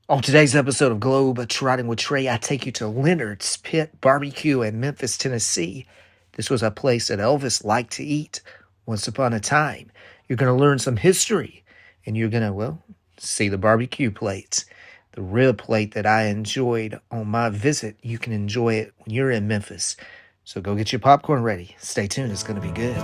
On today's episode of Globetrotting with Trey, I take you to Leonard's Pit Barbecue in Memphis, Tennessee. This was a place that Elvis liked to eat once upon a time. You're going to learn some history, and you're going to, see the barbecue plates. The rib plate that I enjoyed on my visit, you can enjoy it when you're in Memphis. So go get your popcorn ready. Stay tuned, it's going to be good.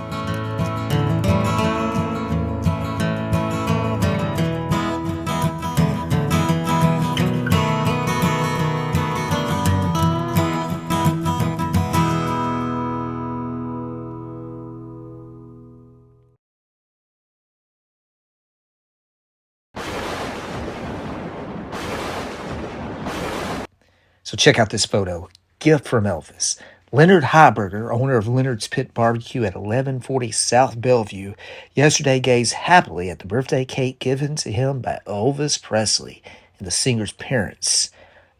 So check out this photo. Gift from Elvis. Leonard Heiberger, owner of Leonard's Pit Barbecue at 1140 South Bellevue, yesterday gazed happily at the birthday cake given to him by Elvis Presley and the singer's parents.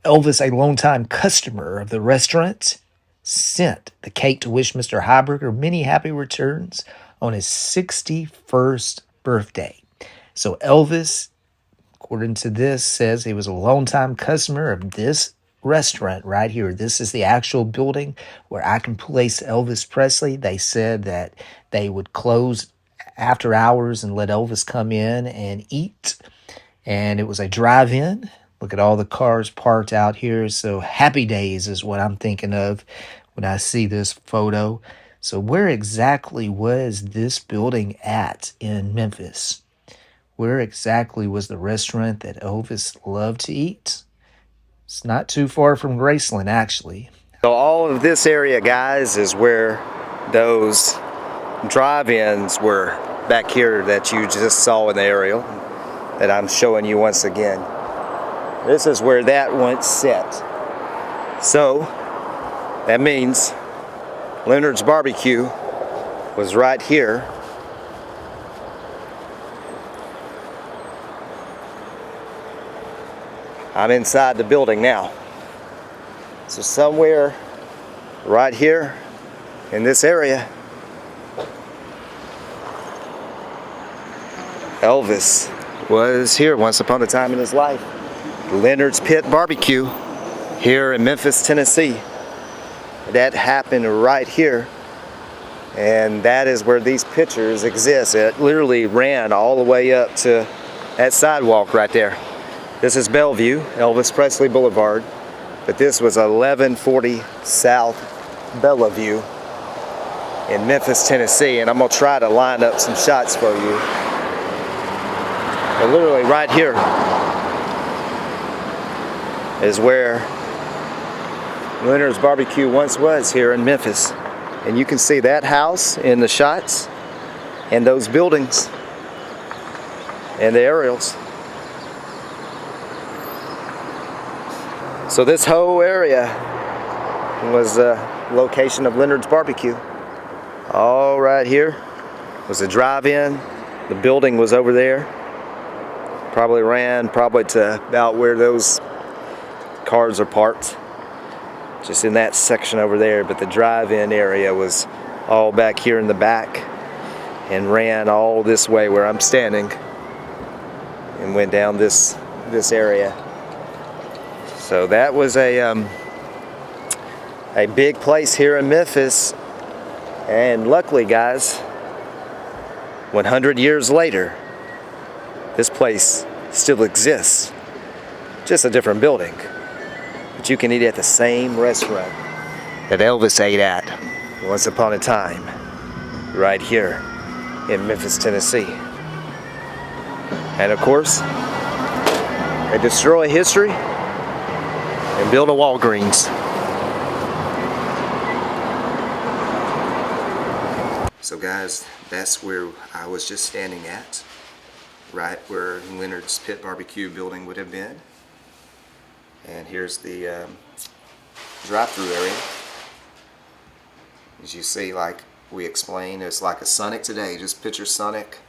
Elvis, a longtime customer of the restaurant, sent the cake to wish Mr. Heiberger many happy returns on his 61st birthday. So Elvis, according to this, says he was a longtime customer of this restaurant right here. This is the actual building where I can place Elvis Presley. They said that they would close after hours and let Elvis come in and eat. And it was a drive-in. Look at all the cars parked out here. So happy days is what I'm thinking of when I see this photo. So where exactly was this building at in Memphis? Where exactly was the restaurant that Elvis loved to eat? It's not too far from Graceland, actually. So all of this area, guys, is where those drive-ins were back here that you just saw in the aerial that I'm showing you once again. This is where that once set. So that means Leonard's Barbecue was right here. I'm inside the building now. So somewhere right here in this area, Elvis was here once upon a time in his life. Leonard's Pit Barbecue here in Memphis, Tennessee. That happened right here. And that is where these pictures exist. It literally ran all the way up to that sidewalk right there. This is Bellevue, Elvis Presley Boulevard, but this was 1140 South Bellevue in Memphis, Tennessee, and I'm going to try to line up some shots for you. But literally right here is where Leonard's Barbecue once was here in Memphis. And you can see that house in the shots and those buildings and the aerials. So this whole area was the location of Leonard's Barbecue. All right here was a drive-in. The building was over there. Probably ran to about where those cars are parked. Just in that section over there. But the drive-in area was all back here in the back and ran all this way where I'm standing and went down this area. So that was a big place here in Memphis, and luckily, guys, 100 years later, this place still exists. Just a different building, but you can eat at the same restaurant that Elvis ate at once upon a time, right here in Memphis, Tennessee. And of course, they destroy history and build a Walgreens. So guys, that's where I was just standing at, right where Leonard's Pit Barbecue building would have been. And here's the drive-through area. As you see, like we explained, it's like a Sonic today. Just picture Sonic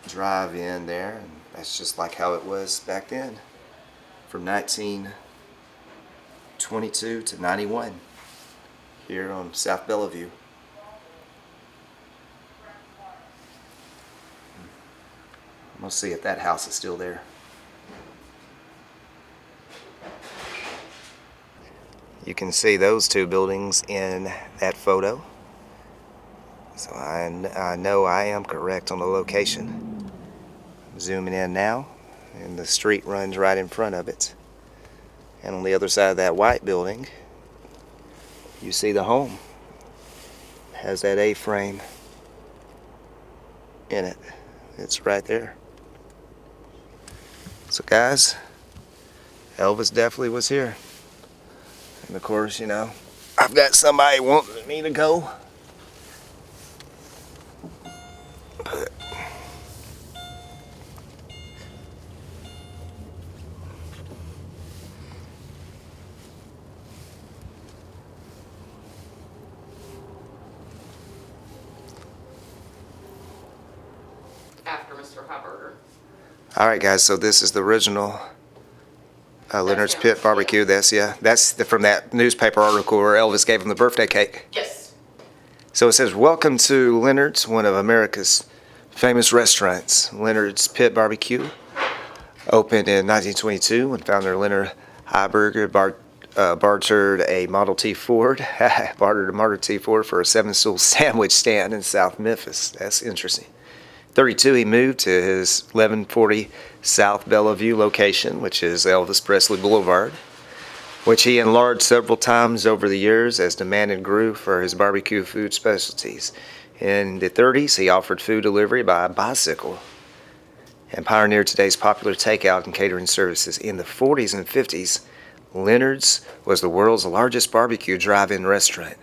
drive in there, and that's just like how it was back then. From 1922 to 91 here on South Bellevue. I'm gonna see if that house is still there. You can see those two buildings in that photo. So I know I am correct on the location. I'm zooming in now, and the street runs right in front of it. And on the other side of that white building, you see the home. It has that A-frame in it. It's right there. So guys, Elvis definitely was here. And of course, you know, I've got somebody wanting me to go. But after Mr. Hopperger. alright guys, so this is the original Leonard's Pit Barbecue. That's from that newspaper article where Elvis gave him the birthday cake. Yes. So it says, welcome to Leonard's, one of America's famous restaurants. Leonard's Pit Barbecue opened in 1922 when founder Leonard Hopperger bartered a Model T Ford for a 7-stool sandwich stand in South Memphis. That's interesting. 32, he moved to his 1140 South Bellevue location, which is Elvis Presley Boulevard, which he enlarged several times over the years as demand grew for his barbecue food specialties. In the 30s, he offered food delivery by bicycle and pioneered today's popular takeout and catering services. In the 40s and 50s, Leonard's was the world's largest barbecue drive-in restaurant,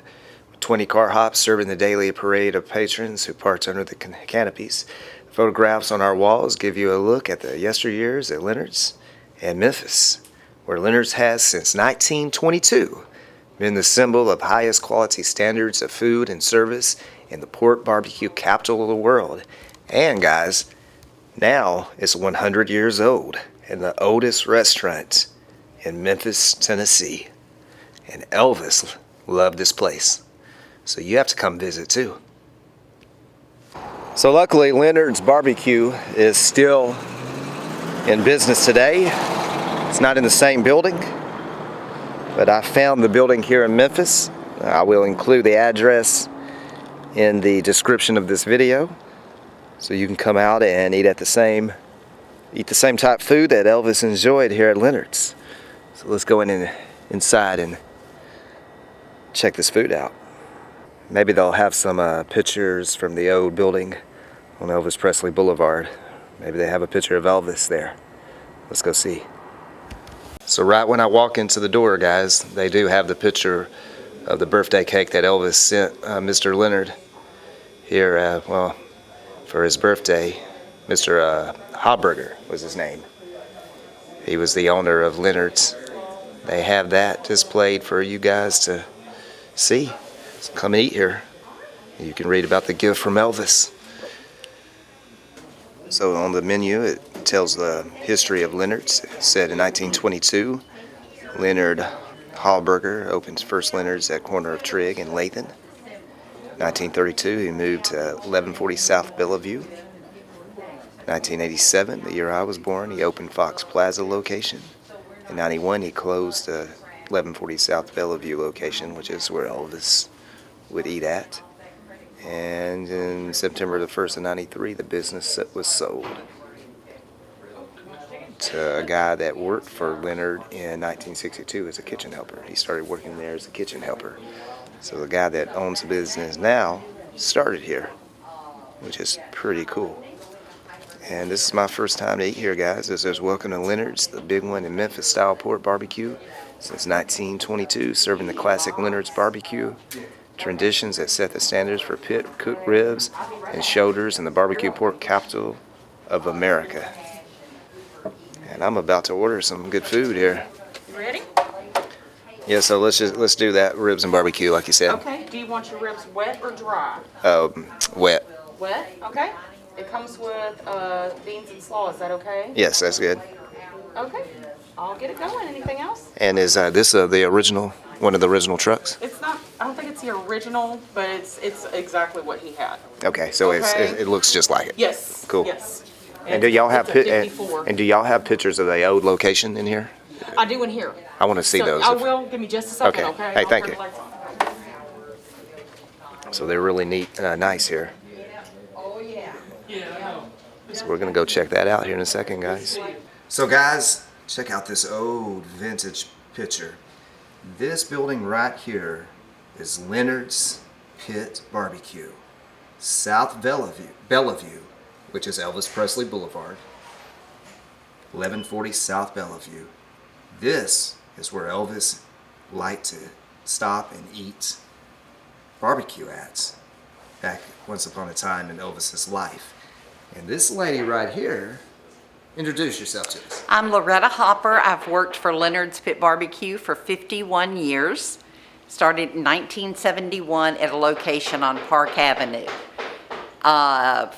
20 car hops serving the daily parade of patrons who parked under the canopies. Photographs on our walls give you a look at the yesteryears at Leonard's and Memphis, where Leonard's has since 1922 been the symbol of highest quality standards of food and service in the pork barbecue capital of the world. And guys, now it's 100 years old and the oldest restaurant in Memphis, Tennessee. And Elvis loved this place. So you have to come visit too. So luckily, Leonard's Barbecue is still in business today. It's not in the same building, but I found the building here in Memphis. I will include the address in the description of this video, so you can come out and eat the same type food that Elvis enjoyed here at Leonard's. So let's go inside and check this food out. Maybe they'll have some pictures from the old building on Elvis Presley Boulevard. Maybe they have a picture of Elvis there. Let's go see. So right when I walk into the door, guys, they do have the picture of the birthday cake that Elvis sent Mr. Leonard here, for his birthday. Mr. Hopperger was his name. He was the owner of Leonard's. They have that displayed for you guys to see. So come and eat here. You can read about the gift from Elvis. So on the menu, it tells the history of Leonard's. It said in 1922, Leonard Hallberger opened first Leonard's at corner of Trigg and Lathan. 1932, he moved to 1140 South Bellevue. 1987, the year I was born, he opened Fox Plaza location. In 91, he closed the 1140 South Bellevue location, which is where Elvis would eat at. And in September the 1st of 93, the business was sold to a guy that worked for Leonard in 1962 as a kitchen helper. He started working there as a kitchen helper. So the guy that owns the business now started here, which is pretty cool. And this is my first time to eat here, guys. This is welcome to Leonard's, the big one in Memphis style pork barbecue since 1922, serving the classic Leonard's barbecue traditions that set the standards for pit cooked ribs and shoulders in the barbecue pork capital of America. And I'm about to order some good food here. You ready? Yeah, so let's do that ribs and barbecue like you said. Okay. Do you want your ribs wet or dry? Wet. Wet. Okay. It comes with beans and slaw. Is that okay? Yes, that's good. Okay. I'll get it going. Anything else? And is this the original, one of the original trucks? It's not. I don't think it's the original, but it's exactly what he had. Okay, so Okay. it looks just like it. Yes. Cool. Yes. And do y'all have it's a 54. and do y'all have pictures of the old location in here? I do in here. I want to see those. I will. Give me just a second, Okay. okay? Hey, I'll thank turn you. the lights on. So they're really neat, nice here. So we're gonna go check that out here in a second, guys. So guys, check out this old vintage picture. This building right here is Leonard's Pit Barbecue. South Bellevue, which is Elvis Presley Boulevard. 1140 South Bellevue. This is where Elvis liked to stop and eat barbecue at back once upon a time in Elvis's life. And this lady right here, introduce yourself to us. I'm Loretta Hopper. I've worked for Leonard's Pit Barbecue for 51 years. Started in 1971 at a location on Park Avenue.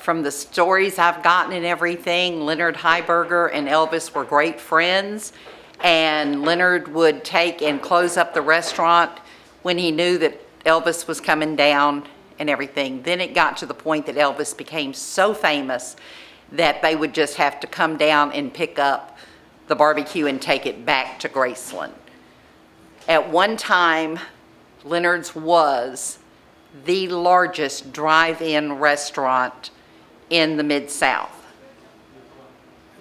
From the stories I've gotten and everything, Leonard Heiberger and Elvis were great friends, and Leonard would take and close up the restaurant when he knew that Elvis was coming down and everything. Then it got to the point that Elvis became so famous that they would just have to come down and pick up the barbecue and take it back to Graceland. At one time, Leonard's was the largest drive-in restaurant in the Mid-South.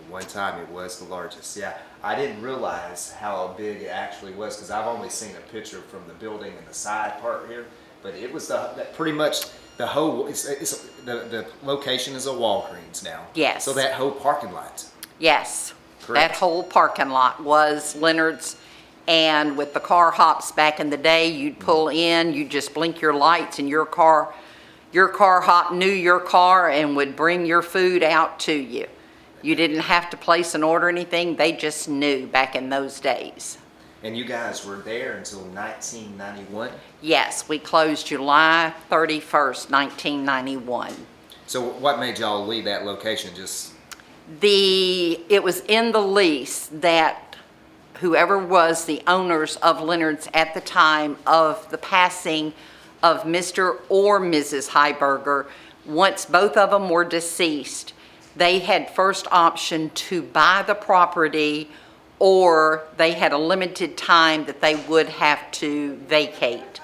At one time it was the largest. Yeah, I didn't realize how big it actually was because I've only seen a picture from the building and the side part here. But it was pretty much the whole. The location is a Walgreens now. Yes. So that whole parking lot. Yes, Correct. that whole parking lot was Leonard's. And with the car hops back in the day, you'd pull in, you'd just blink your lights, and your car hop knew your car and would bring your food out to you. You didn't have to place an order or anything, they just knew back in those days. And you guys were there until 1991? Yes, we closed July 31st, 1991. So what made y'all leave that location? Just It was in the lease that whoever was the owners of Leonard's at the time of the passing of Mr. or Mrs. Heiberger, once both of them were deceased, they had first option to buy the property, or they had a limited time that they would have to vacate.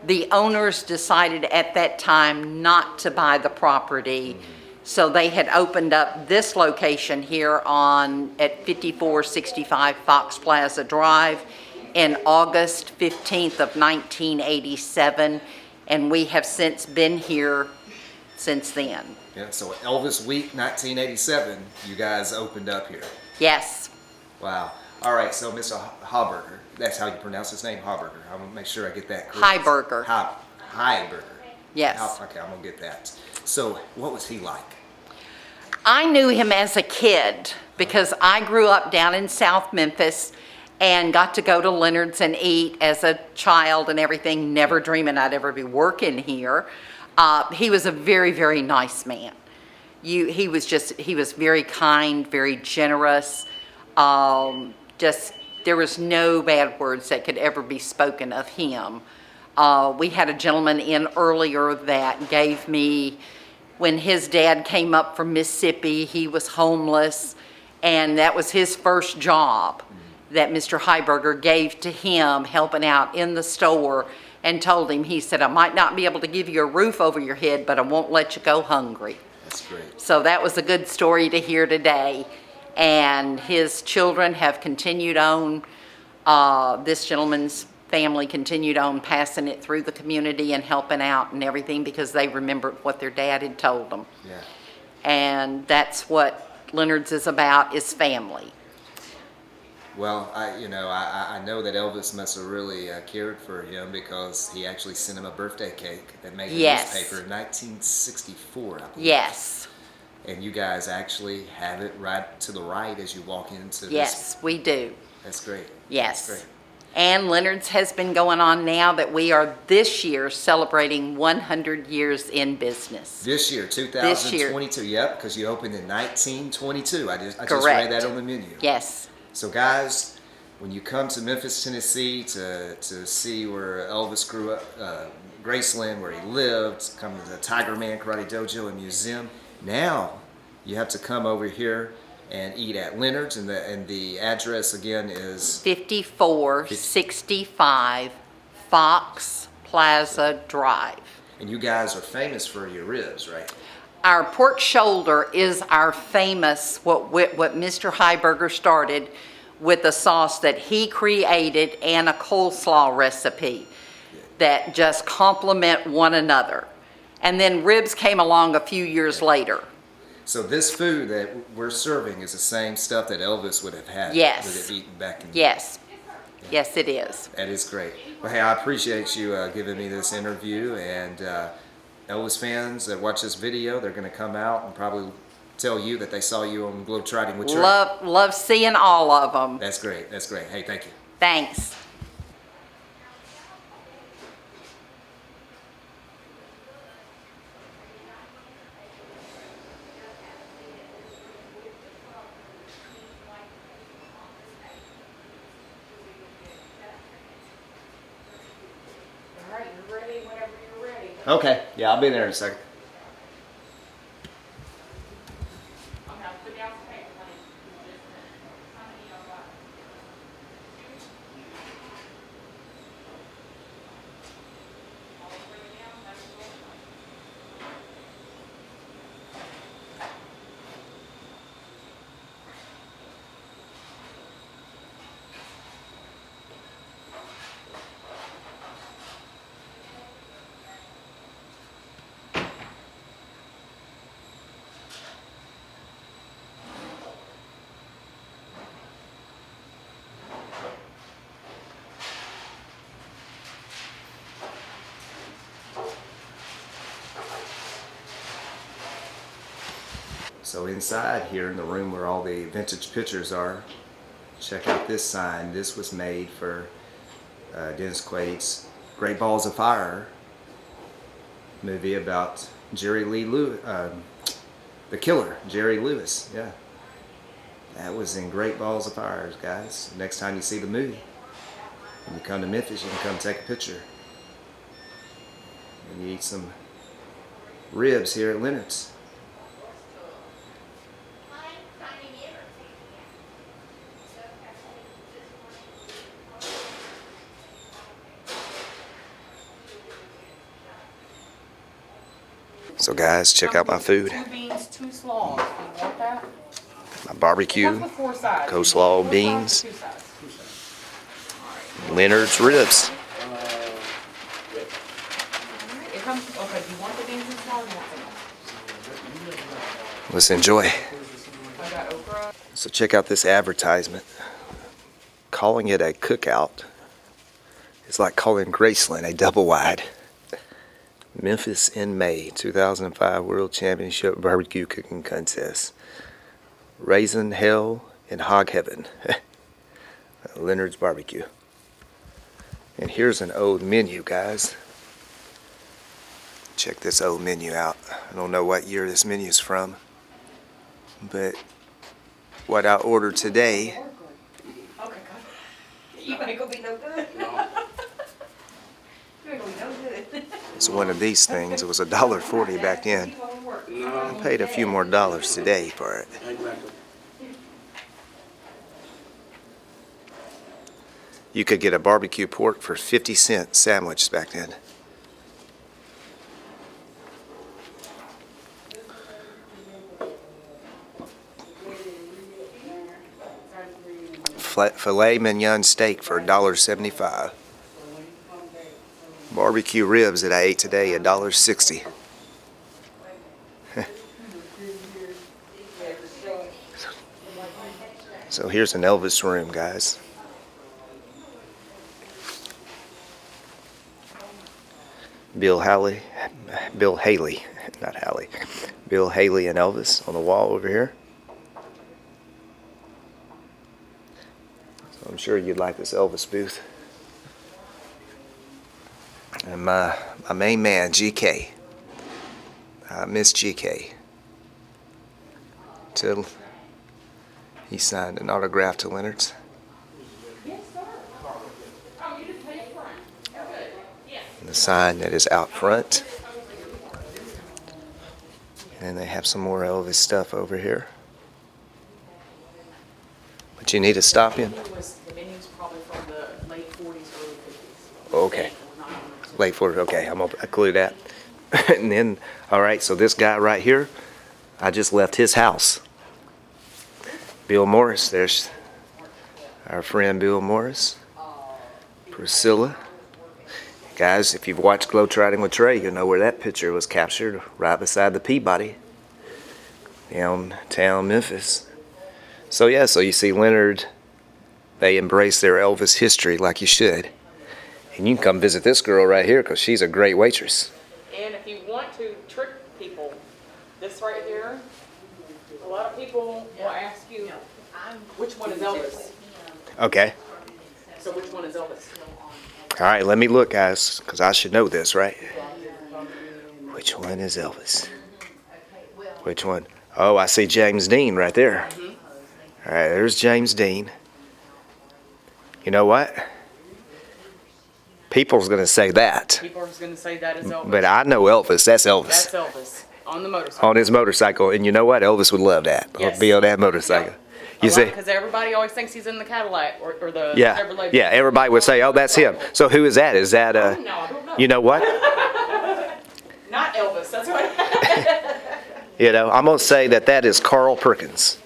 The owners decided at that time not to buy the property. So they had opened up this location here at 5465 Fox Plaza Drive in August 15th of 1987, and we have since been here since then. yeah. So Elvis Week 1987, you guys opened up here. Yes, Wow. All right. So Mr. Heiberger, that's how you pronounce his name, Heiberger. I'm gonna make sure I get that correct. Heiberger. Heiberger. Yes. Okay, I'm gonna get that. So what was he like? I knew him as a kid because I grew up down in South Memphis and got to go to Leonard's and eat as a child and everything, never dreaming I'd ever be working here. He was a very, very nice man. He was very kind, very generous. There was no bad words that could ever be spoken of him. We had a gentleman in earlier that gave me, when his dad came up from Mississippi, he was homeless, and that was his first job that Mr. Heiberger gave to him, helping out in the store, and told him, he said, I might not be able to give you a roof over your head, but I won't let you go hungry. That's great. So that was a good story to hear today. And his children have continued on, this gentleman's family continued on passing it through the community and helping out and everything because they remembered what their dad had told them. Yeah. And that's what Leonard's is about, is family. Well, I know that Elvis must have really cared for him because he actually sent him a birthday cake that made the Yes. newspaper in 1964, I believe. Yes, And you guys actually have it right to the right as you walk into this. yes, we do. That's great. Yes. That's great. And Leonard's has been going on now that we are this year celebrating 100 years in business. This year, 2022. Yep, because you opened in 1922. I just Correct. read that on the menu. Yes. So guys, when you come to Memphis, Tennessee to see where Elvis grew up, Graceland, where he lived, come to the Tiger Man Karate Dojo and Museum, now you have to come over here and eat at Leonard's, and the address again is 5465 Fox Plaza Drive. And you guys are famous for your ribs, right? Our pork shoulder is our famous, what Mr. Heiberger started with a sauce that he created and a coleslaw recipe that just complement one another. And then ribs came along a few years later. So this food that we're serving is the same stuff that Elvis would have had. Yes. Would have eaten back in. Yes. Yes, it is. That is great. Well, hey, I appreciate you giving me this interview, and Elvis fans that watch this video, they're going to come out and probably tell you that they saw you on Globetrotting with Trey. Love seeing all of them. That's great. That's great. Hey, thank you. Thanks. All right, you're ready whenever you're ready. Okay. Yeah, I'll be there in a second. Okay, I'll put down some paper, honey. So inside here in the room where all the vintage pictures are, check out this sign. This was made for Dennis Quaid's Great Balls of Fire movie about Jerry Lee Lewis, the killer, Jerry Lewis. Yeah, that was in Great Balls of Fire, guys. Next time you see the movie, when you come to Memphis, you can come take a picture. And you eat some ribs here at Leonard's. So guys, check out my food. 2 beans, 2 slaws. Do you want that? My barbecue, Comes with 4 sides. coleslaw, 4 beans, sides, 2 sides. Leonard's ribs. It comes, okay, do you want the beans and slaws or you want them? Let's enjoy. I got okra. So check out this advertisement. Calling it a cookout is like calling Graceland a double wide. Memphis in May 2005 World Championship Barbecue Cooking Contest. Raisin Hell and Hog Heaven. Leonard's Barbecue. And here's an old menu, guys. Check this old menu out. I don't know what year this menu's from, but what I ordered today. Okay, good. You ain't gonna be no good. You ain't gonna be no good. It's one of these things. It was $1.40 back then. I paid a few more dollars today for it. You could get a barbecue pork for 50-cent sandwich back then. Filet mignon steak for $1.75. Barbecue ribs that I ate today, $1.60. So here's an Elvis room, guys. Bill Haley, not Haley. Bill Haley and Elvis on the wall over here. So I'm sure you'd like this Elvis booth. And my main man, GK. Miss GK. Till he signed an autograph to Leonard's. And the sign that is out front. And they have some more Elvis stuff over here. that you need to stop in? The menu's probably from the late 40s, early 50s. Okay. Late 40s. Okay, I'm gonna include that. And then, all right. So this guy right here, I just left his house. Bill Morris. There's our friend Bill Morris. Priscilla. Guys, if you've watched Globetrotting with Trey, you'll know where that picture was captured, right beside the Peabody, downtown Memphis. So yeah, so you see Leonard, they embrace their Elvis history like you should. And you can come visit this girl right here because she's a great waitress. And if you want to trick people, this right here, a lot of people will ask you, which one is Elvis? Okay. So which one is Elvis? All right, let me look, guys, because I should know this, right? Which one is Elvis? Which one? Oh, I see James Dean right there. All right, there's James Dean. You know what? People's going to say that. People are going to say that is Elvis. But I know Elvis. That's Elvis. That's Elvis on the motorcycle. On his motorcycle. And you know what? Elvis would love that. Yes. Be on that motorcycle. You see? Because everybody always thinks he's in the Cadillac or the Yeah. Chevrolet. Yeah, everybody would say, oh, that's him. So who is that? Is that, No, I don't know. you know what? Not Elvis. That's what. You know, I'm going to say that is Carl Perkins.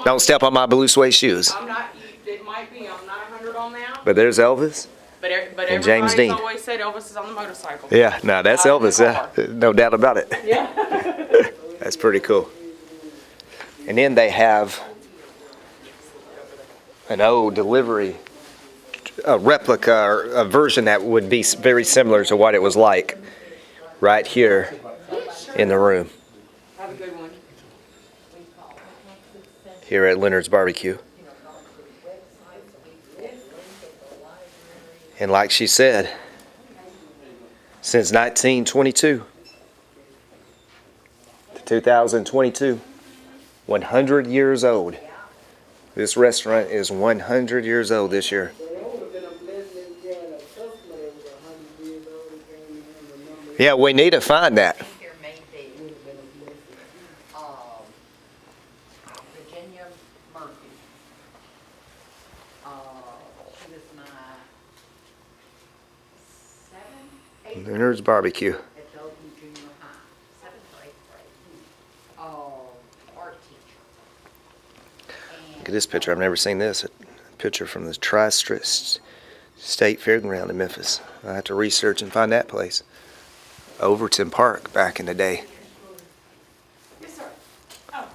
Don't step on my blue suede shoes. I'm not. It might be. I'm not 100 on that. But there's Elvis. But And James everybody's Dean. always said Elvis is on the motorcycle. Yeah, no, that's Not in the Elvis. Yeah, car. no doubt about it. Yeah. That's pretty cool. And then they have an old delivery, a replica or a version that would be very similar to what it was like right here in the room Have a good one. here at Leonard's Barbecue. And like she said, since 1922 to 2022, 100 years old. This restaurant is 100 years old this year. Yeah, we need to find that. There may be Virginia Murphy. She was my 7th, 8th Leonard's Barbecue. at Bellevue Junior High, 7th or 8th grade. Art teacher. Look at this picture. I've never seen this. A picture from the Tri-State Fairground in Memphis. I have to research and find that place. Overton Park back in the day. Yes, sir. Oh,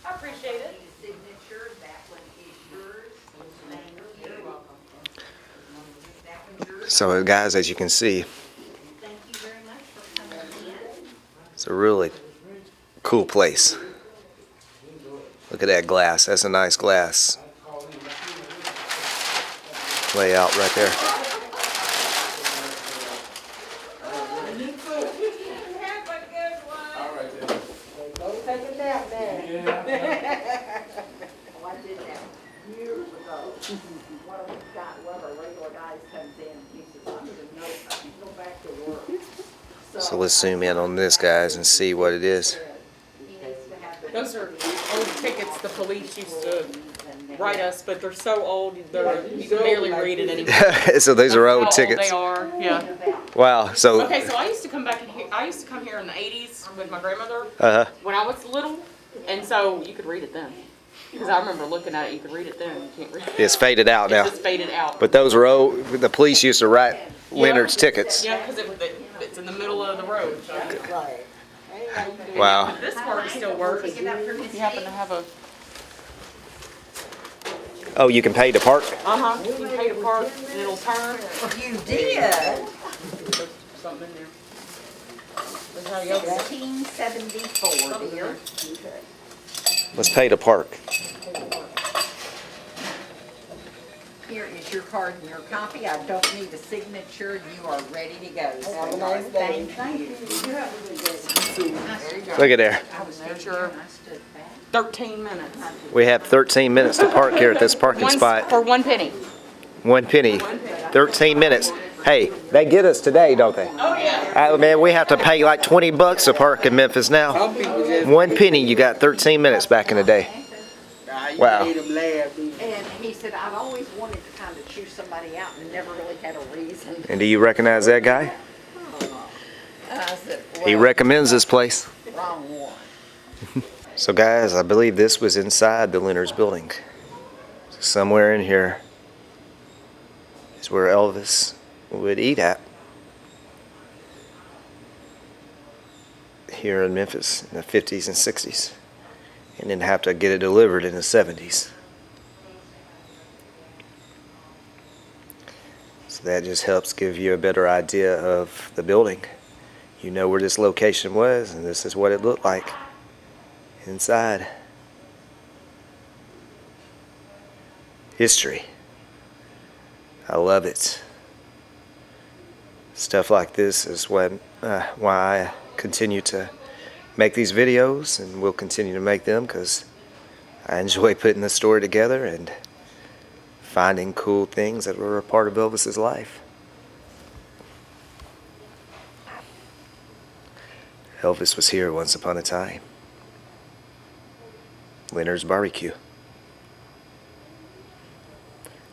I appreciate it. Signature, that one is yours. You're welcome. That one's yours. So guys, as you can see, Thank you very much for coming in. it's a really cool place. Look at that glass. That's a nice glass layout right there. I did that years ago. One of the guys, one of our regular guys comes in, he says, I need to go back to work. So let's zoom in on this, guys, and see what it is. He needs to have the Those are old tickets the police used to write us, but they're so old, you can barely read it anymore. So these are That's old how tickets. They are, yeah. Wow. So Okay, so I used to come back in here. I used to come here in the 80s with my grandmother when I was little, and so you could read it then. Because I remember looking at it, you could read it then. You can't read it. it's faded out now. It's just faded out. But those were old. The police used to write Leonard's tickets. Yeah, because it's in the middle of the road. Right. Wow. This part still works. If you happen to have a Oh, you can pay to park? you can pay to park and it'll turn. You did. There's something in there. That's how you open it. 1974, dear. Let's pay to park. Here is your card and your copy. I don't need a signature. You are ready to go. Have a nice day. Thank you. There you go. Look at there. There's your 13 minutes. We have 13 minutes to park here at this parking spot. For 1 penny. 1 penny. 13 minutes. Hey, they get us today, don't they? Oh, yeah. Man, we have to pay like $20 to park in Memphis now. 1 penny, you got 13 minutes back in the day. You Wow. made him laugh, didn't you? And he said, I've always wanted to kind of choose somebody out and never really had a reason. And do you recognize that guy? And I said, He well, recommends this place. wrong one. So guys, I believe this was inside the Leonard's building. Somewhere in here is where Elvis would eat at. Here in Memphis in the 50s and 60s. And then have to get it delivered in the 70s. So that just helps give you a better idea of the building. You know where this location was, and this is what it looked like inside. History. I love it. Stuff like this is why I continue to make these videos, and will continue to make them because I enjoy putting the story together and finding cool things that were a part of Elvis's life. Elvis was here once upon a time. Leonard's Barbecue.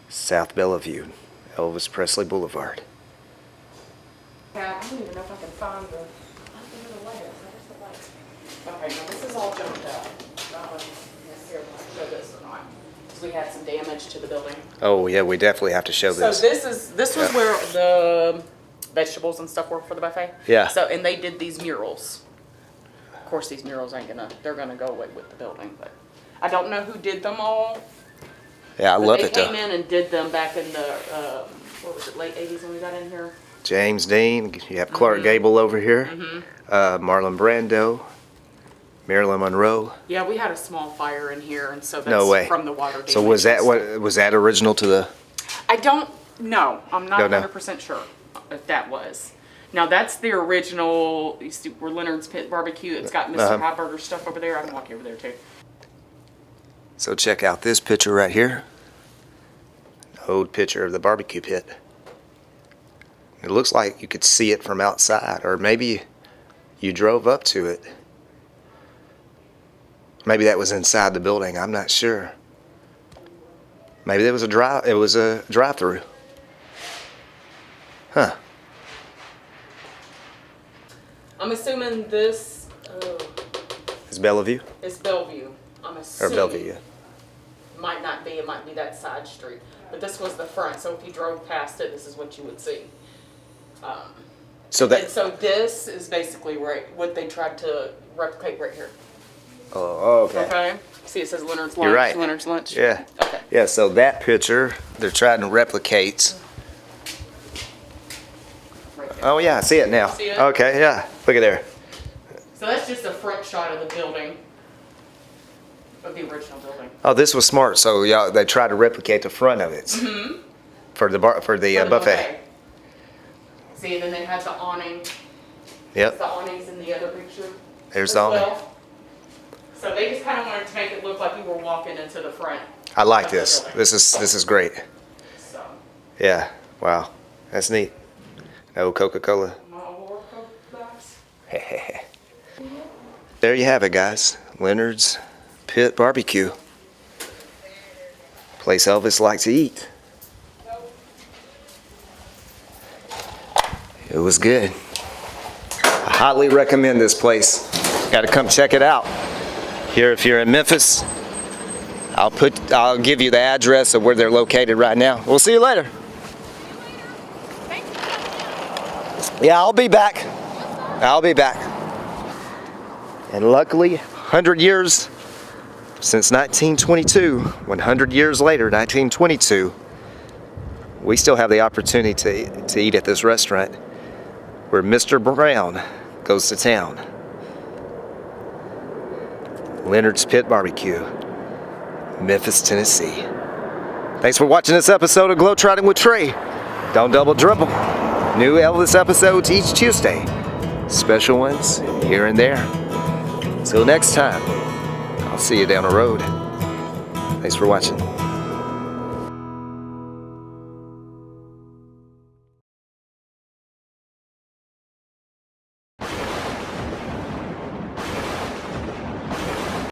South Bellevue, Elvis Presley Boulevard. Yeah, I don't even know if I can find the layers. Okay, now this is all jumped up. I don't necessarily want to show this or not. Because we had some damage to the building. Oh yeah, we definitely have to show So this. this was where the vegetables and stuff were for the buffet. Yeah. So, and they did these murals. Of course, these murals they're gonna go away with the building, but I don't know who did them all. Yeah, I love They it came though. in and did them back in the, what was it, late 80s when we got in here? James Dean, you have Clark Gable over here, Marlon Brando, Marilyn Monroe. Yeah, we had a small fire in here, and so that's No way. from the water damage. So was that original to the? I don't know. I'm not No. 100% sure if that was. Now, that's the original, you see, where Leonard's Pit Barbecue. It's got Mr. Hotburger stuff over there. I can walk you over there, too. So check out this picture right here. An old picture of the barbecue pit. It looks like you could see it from outside, or maybe you drove up to it. Maybe that was inside the building. I'm not sure. Maybe there was a drive-through. Huh. I'm assuming this Is Bellevue? is Bellevue. I'm Or assuming. Bellevue, yeah. Might not be. It might be that side street. But this was the front, so if you drove past it, this is what you would see. So And that. so this is basically what they tried to replicate right here. Oh, okay. Okay? See, it says Leonard's Lunch. You're right. Leonard's Lunch. Yeah. Okay. Yeah. So that picture they're trying to replicate. Right there. Oh yeah, I see it now. See it? Okay, yeah. Look at there. So that's just a front shot of the building, of the original building. Oh, this was smart. So y'all, they tried to replicate the front of it for the buffet. For the Buffet. See, and then they had the awning. Yep. The awning's in the other picture. There's as the awning. well. So they just kind of wanted to make it look like you were walking into the front. I like of the this. building. This is great. So, Yeah. Wow. That's neat. No Coca-Cola. my old Coke glass. There you have it, guys. Leonard's Pit Barbecue. Place Elvis liked to eat. It was good. I highly recommend this place. Got to come check it out. Here, if you're in Memphis, I'll give you the address of where they're located right now. We'll see you later. Yeah, I'll be back. I'll be back. And luckily, 100 years since 1922, 100 years later, 1922, we still have the opportunity to eat at this restaurant where Mr. Brown goes to town. Leonard's Pit Barbecue, Memphis, Tennessee. Thanks for watching this episode of Globetrotting with Trey. Don't double dribble. New Elvis episodes each Tuesday. Special ones here and there. Until next time, I'll see you down the road. Thanks for watching.